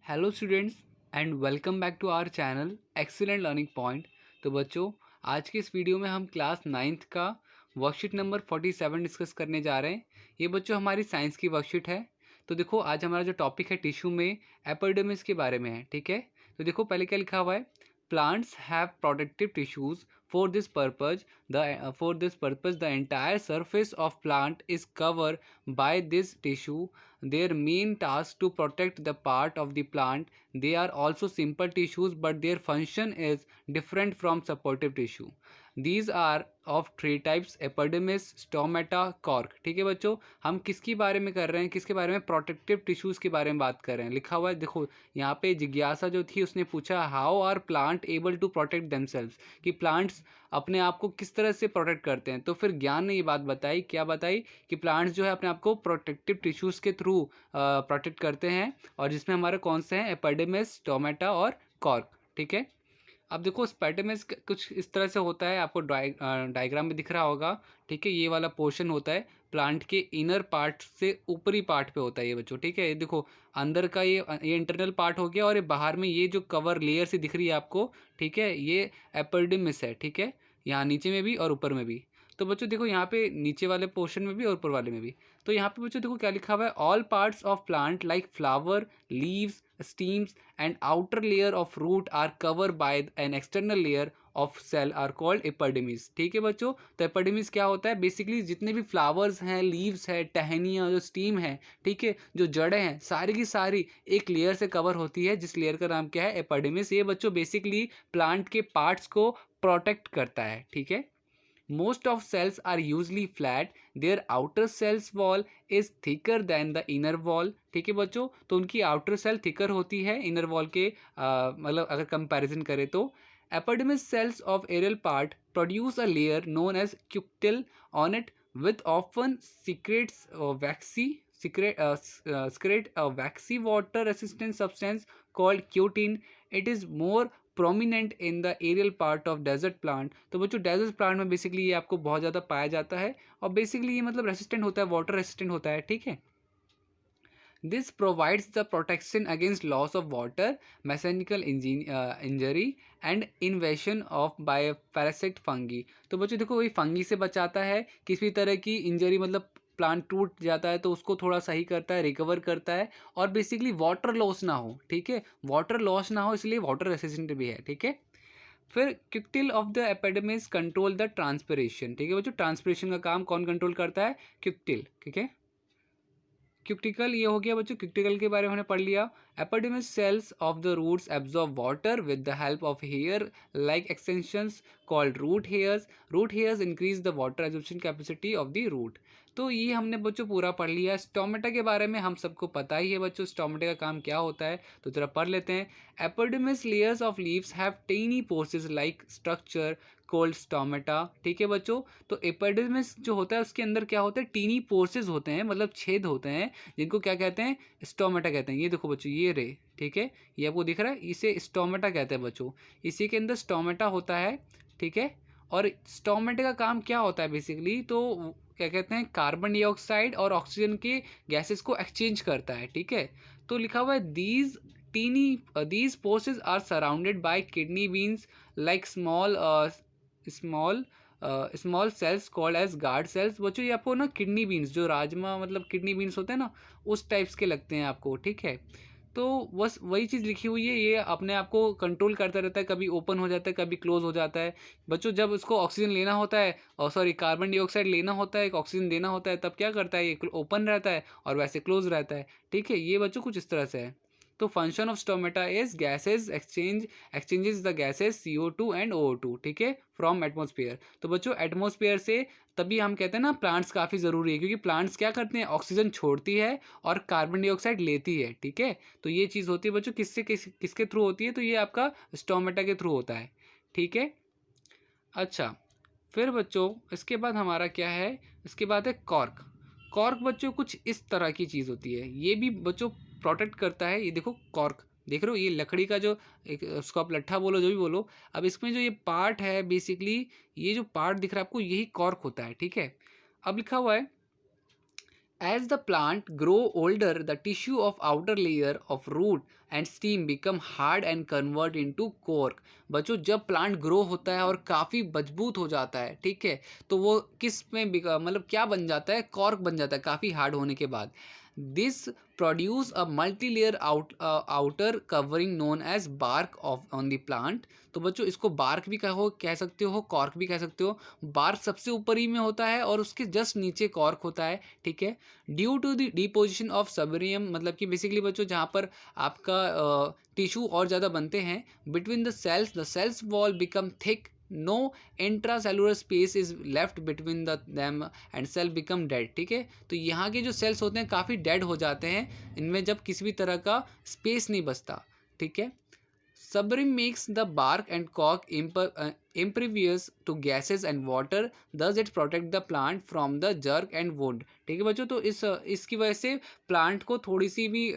Hello students and welcome back to our channel excellent learning point. तो बच्चों, आज के इस वीडियो में हम क्लास 9th का वर्कशीट नंबर 47 डिस्कस करने जा रहे हैं। ये बच्चों हमारी साइंस की वर्कशीट है। तो देखो, आज हमारा जो टॉपिक है टिश्यू में एपिडर्मिस के बारे में है। ठीक है, तो देखो पहले क्या लिखा हुआ है। Plants have protective tissues for this purpose the entire surface of plant is covered by this tissue. Their main task to protect the part of the plant. They are also simple tissues, but their function is different from supportive tissue. These are of three types: epidermis, stomata, cork. ठीक है बच्चों, हम किसके बारे में कर रहे हैं? किसके बारे में? प्रोटेक्टिव टिश्यूज़ के बारे में बात कर रहे हैं। लिखा हुआ है देखो, यहाँ पे जिज्ञासा जो थी उसने पूछा how are plant able to protect themselves, कि प्लांट्स अपने आप को किस तरह से प्रोटेक्ट करते हैं। तो फिर ज्ञान ने ये बात बताई, क्या बताई? कि प्लांट्स जो है अपने आप को प्रोटेक्टिव टिश्यूज़ के थ्रू प्रोटेक्ट करते हैं, और जिसमें हमारे कौन से हैं? एपिडर्मिस, स्टोमेटा और कॉर्क। ठीक है, अब देखो स्पेटमेस कुछ इस तरह से होता है, आपको डायग्राम में दिख रहा होगा। ठीक है, ये वाला पोर्शन होता है प्लांट के इनर पार्ट से ऊपरी पार्ट पे होता है ये बच्चों। ठीक है, ये देखो अंदर का ये इंटरनल पार्ट हो गया, और ये बाहर में ये जो कवर लेयर से दिख रही है आपको, ठीक है, ये एपिडर्मिस है। ठीक है, यहाँ नीचे में भी और ऊपर में भी। तो बच्चों देखो, यहाँ पे नीचे वाले पोर्शन में भी और ऊपर वाले में भी। तो यहाँ पे बच्चों देखो क्या लिखा हुआ है। All parts of plant like flower, leaves, stems and outer layer of root are covered by an external layer of cell are called epidermis। ठीक है बच्चों, तो epidermis क्या होता है? बेसिकली जितने भी फ्लावर्स हैं, लीव्स है, टहनियाँ, जो स्टीम है, ठीक है, जो जड़ें हैं, सारी की सारी एक लेयर से कवर होती है, जिस लेयर का नाम क्या है? epidermis। ये बच्चों बेसिकली प्लांट के पार्ट्स को प्रोटेक्ट करता है। ठीक है, most of cells are usually flat. Their outer cells wall is thicker than the inner wall। ठीक है बच्चों, तो उनकी आउटर सेल थिकर होती है इनर वॉल के, मतलब अगर कंपैरिजन करें तो। Epidermis cells of aerial part produce a layer known as cuticule on it, with often secrete a waxy water resistant substance called cutin. It is more prominent in the aerial part of desert plant. तो बच्चों desert plant में basically ये आपको बहुत ज़्यादा पाया जाता है, और बेसिकली ये मतलब रेसिस्टेंट होता है, वाटर रेसिस्टेंट होता है। ठीक है, this provides the protection against loss of water, mechanical injury and invasion of by parasite fungi. तो बच्चों देखो, वही फंगी से बचाता है, किसी तरह की इंजरी, मतलब प्लांट टूट जाता है तो उसको थोड़ा सही करता है, रिकवर करता है, और बेसिकली वाटर लॉस ना हो। ठीक है, वाटर लॉस ना हो, इसलिए वाटर रेसिस्टेंट भी है। ठीक है, फिर cuticle of the epidermis control the transpiration. ठीक है बच्चों, ट्रांसपिरेशन का काम कौन कंट्रोल करता है? क्यूटिल। ठीक है, क्यूटिकल ये हो गया बच्चों, क्यूटिकल के बारे में हमने पढ़ लिया। Epidermis cells of the roots absorb water with the help of hair like extensions called root hairs. Root hairs increase the water absorption capacity of the root. तो ये हमने बच्चों पूरा पढ़ लिया। स्टोमेटा के बारे में हम सबको पता ही है बच्चों, स्टोमेटा का काम क्या होता है, तो जरा पढ़ लेते हैं। Epidermis layers of leaves have tiny pores like structure called stomata. ठीक है बच्चों, तो एपिडर्मिस जो होता है उसके अंदर क्या होता है? टीनी पोर्सेस होते हैं, मतलब छेद होते हैं, जिनको क्या कहते हैं? स्टोमेटा कहते हैं। ये देखो बच्चों, ये रे, ठीक है, ये आपको दिख रहा है, इसे स्टोमेटा कहते हैं बच्चों। इसी के अंदर स्टोमेटा होता है। ठीक है, और स्टोमेटा का काम क्या होता है बेसिकली? तो क्या कहते हैं? कार्बन डाइऑक्साइड और ऑक्सीजन के गैसेस को एक्सचेंज करता है। ठीक है, तो लिखा हुआ है these pores are surrounded by kidney beans like small cells called as guard cells। बच्चों ये आपको ना किडनी बीन्स, जो राजमा मतलब किडनी बीन्स होते हैं ना, उस टाइप्स के लगते हैं आपको। ठीक है, तो बस वही चीज़ लिखी हुई है, ये अपने आप को कंट्रोल करता रहता है, कभी ओपन हो जाता है, कभी क्लोज हो जाता है। बच्चों जब उसको ऑक्सीजन लेना होता है, और सॉरी कार्बन डाइऑक्साइड लेना होता है, ऑक्सीजन देना होता है, तब क्या करता है? ये ओपन रहता है और वैसे क्लोज रहता है। ठीक है, ये बच्चों कुछ इस तरह से है। तो function of stomata is gases exchanges the gases CO2 and O2। ठीक है, फ्रॉम एटमोसफियर। तो बच्चों एटमोसफियर से, तभी हम कहते हैं ना प्लांट्स काफ़ी ज़रूरी है, क्योंकि प्लांट्स क्या करते हैं? ऑक्सीजन छोड़ती है और कार्बन डाइऑक्साइड लेती है। ठीक है, तो ये चीज़ होती है बच्चों, किसके थ्रू होती है? तो ये आपका स्टोमेटा के थ्रू होता है। ठीक है, अच्छा, फिर बच्चों इसके बाद हमारा क्या है? इसके बाद है कॉर्क। कॉर्क बच्चों कुछ इस तरह की चीज़ होती है, ये भी बच्चों प्रोटेक्ट करता है। ये देखो कॉर्क, देख रहे हो, ये लकड़ी का जो एक, उसको आप लट्ठा बोलो, जो भी बोलो। अब इसमें जो ये पार्ट है बेसिकली, ये जो पार्ट दिख रहा है आपको, यही कॉर्क होता है। ठीक है, अब लिखा हुआ है As the plant grow older, the tissue of outer layer of root and stem become hard and convert into cork. बच्चों जब प्लांट ग्रो होता है और काफ़ी मजबूत हो जाता है, ठीक है, तो वो किस में मतलब क्या बन जाता है, कॉर्क बन जाता है काफ़ी हार्ड होने के बाद. This produce a multi layer outer covering known as bark of on the plant. तो बच्चों इसको बार्क भी कह सकते हो, कॉर्क भी कह सकते हो. बार्क सबसे ऊपर ही में होता है और उसके जस्ट नीचे कॉर्क होता है, ठीक है. Due to the deposition of suberin, मतलब कि बेसिकली बच्चों जहाँ पर आपका टिश्यू और ज़्यादा बनते हैं, between the cells wall become thick, no intracellular space is left between the them and cell become dead. ठीक है, तो यहाँ के जो सेल्स होते हैं काफ़ी डेड हो जाते हैं, इनमें जब किसी भी तरह का स्पेस नहीं बचता. ठीक है. Suberin makes the bark and cork impervious to gases and water, thus it protect the plant from the jerk and wound. ठीक है बच्चों, तो इसकी वजह से प्लांट को थोड़ी सी भी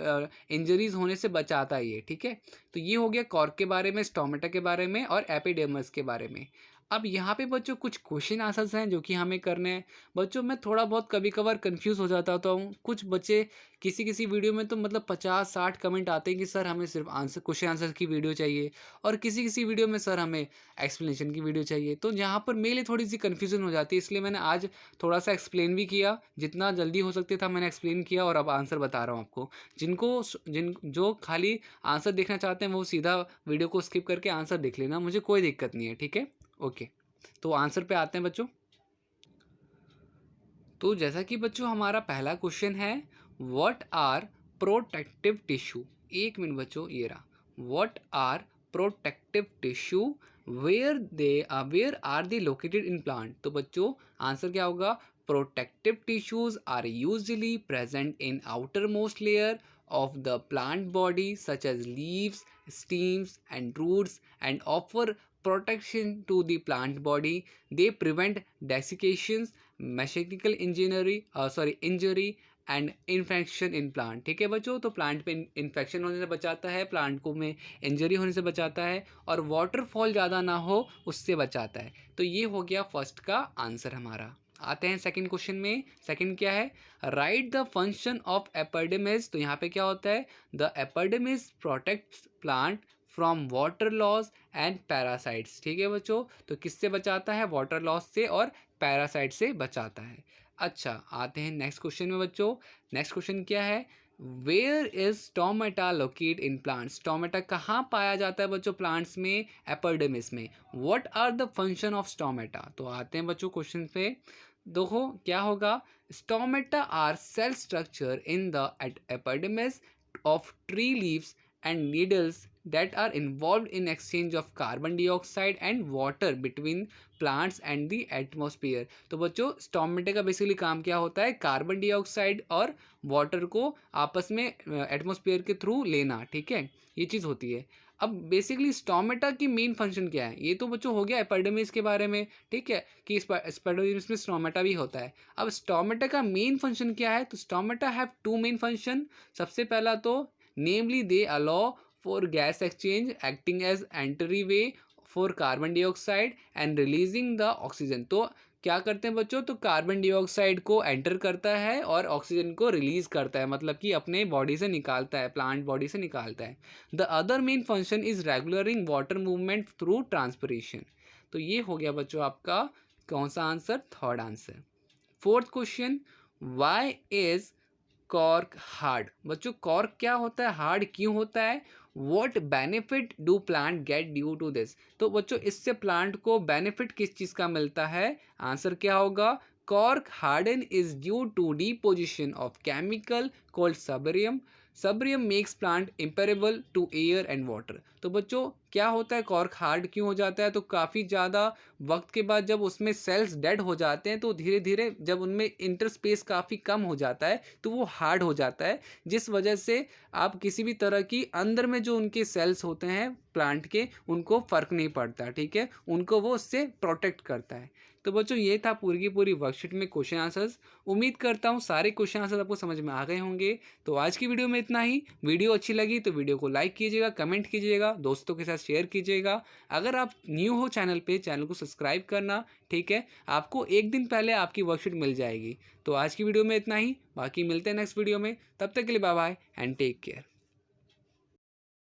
इंजरीज होने से बचाता है ये. ठीक है, तो ये हो गया कॉर्क के बारे में, स्टोमेटा के बारे में और एपिडेर्मिस के बारे में. अब यहाँ पे बच्चों कुछ क्वेश्चन आंसर्स हैं जो कि हमें करने हैं. बच्चों मैं थोड़ा बहुत कभी कभार कंफ्यूज हो जाता हूँ. कुछ बच्चे किसी वीडियो में तो मतलब 50-60 कमेंट आते हैं कि सर हमें सिर्फ क्वेश्चन आंसर की वीडियो चाहिए, और किसी वीडियो में सर हमें एक्सप्लेनेशन की वीडियो चाहिए. तो यहाँ पर मेरे लिए थोड़ी सी कन्फ्यूजन हो जाती है, इसलिए मैंने आज थोड़ा सा एक्सप्लेन भी किया, जितना जल्दी हो सकता था मैंने एक्सप्लेन किया, और अब आंसर बता रहा हूँ आपको. जो खाली आंसर देखना चाहते हैं वो सीधा वीडियो को स्किप करके आंसर देख लेना, मुझे कोई दिक्कत नहीं है. ठीक है, ओके. तो आंसर पे आते हैं बच्चों. तो जैसा कि बच्चों हमारा पहला क्वेश्चन है, व्हाट आर प्रोटेक्टिव टिश्यू. एक मिनट बच्चों, ये रहा. What are protective tissue, where are they located in plant. तो बच्चों आंसर क्या होगा, protective tissues are usually present in outermost layer of the plant body such as leaves, stems and roots, and offer protection to the plant body. They prevent desiccations, mechanical injury and infection in plant. ठीक है बच्चों, तो plant पे infection होने से बचाता है, plant को में इंजरी होने से बचाता है, और वाटरफॉल ज़्यादा ना हो उससे बचाता है. तो ये हो गया फर्स्ट का आंसर हमारा. आते हैं सेकंड क्वेश्चन में. सेकंड क्या है, right the function of epidermis. तो यहाँ पे क्या होता है, the epidermis protects plant from water loss and parasites. ठीक है बच्चों, तो किससे बचाता है, वाटर लॉस से और पैरासाइट से बचाता है. अच्छा, आते हैं नेक्स्ट क्वेश्चन में बच्चों. नेक्स्ट क्वेश्चन क्या है, where is stomata locate in plants. Stomata कहाँ पाया जाता है बच्चों प्लांट्स में, एपिडर्मिस में. What are the function of stomata. तो आते हैं बच्चों क्वेश्चन पे. देखो क्या होगा, stomata are cell structure in the epidermis of tree leaves and needles that are involved in exchange of carbon dioxide and water between plants and the atmosphere. तो बच्चों स्टोमेटा का बेसिकली काम क्या होता है, कार्बन डाइऑक्साइड और water को आपस में एटमॉस्फेयर के थ्रू लेना. ठीक है, ये चीज़ होती है. अब बेसिकली स्टोमेटा की मेन फंक्शन क्या है, ये तो बच्चों हो गया एपिडर्मिस के बारे में. ठीक है, कि एपिडर्मिस में स्टोमेटा भी होता है. अब स्टोमेटा का मेन फंक्शन क्या है, तो stomata have two main function. सबसे पहला तो namely they allow for gas exchange, acting as entryway for carbon dioxide and releasing the oxygen. तो क्या करते हैं बच्चों, तो कार्बन डाइऑक्साइड को एंटर करता है और ऑक्सीजन को रिलीज करता है, मतलब कि अपने बॉडी से निकालता है, प्लांट बॉडी से निकालता है. The other main function is regulating water movement through transpiration. तो ये हो गया बच्चों आपका कौन सा answer, third answer. Fourth question, why is cork hard. बच्चों कॉर्क क्या होता है, हार्ड क्यों होता है. What benefit do plant get due to this. तो बच्चों इससे प्लांट को बेनिफिट किस चीज़ का मिलता है, आंसर क्या होगा, cork harden is due to deposition of chemical called suberin. Suberin makes plant impermeable to air and water. तो बच्चों क्या होता है, कॉर्क हार्ड क्यों हो जाता है, तो काफ़ी ज़्यादा वक्त के बाद जब उसमें सेल्स डेड हो जाते हैं तो धीरे धीरे जब उनमें इंटरस्पेस काफ़ी कम हो जाता है तो वो हार्ड हो जाता है, जिस वजह से आप किसी भी तरह की अंदर में जो उनके सेल्स होते हैं प्लांट के, उनको फ़र्क नहीं पड़ता. ठीक है, उनको वो उससे प्रोटेक्ट करता है. तो बच्चों ये था पूरी की पूरी वर्कशीट में क्वेश्चन आंसर्स। उम्मीद करता हूँ सारे क्वेश्चन आंसर्स आपको समझ में आ गए होंगे। तो आज की वीडियो में इतना ही। वीडियो अच्छी लगी तो वीडियो को लाइक कीजिएगा, कमेंट कीजिएगा, दोस्तों के साथ शेयर कीजिएगा। अगर आप न्यू हो चैनल पे, चैनल को सब्सक्राइब करना, ठीक है। आपको एक दिन पहले आपकी वर्कशीट मिल जाएगी। तो आज की वीडियो में इतना ही, बाकी मिलते हैं नेक्स्ट वीडियो में। तब तक के लिए bye bye and take care.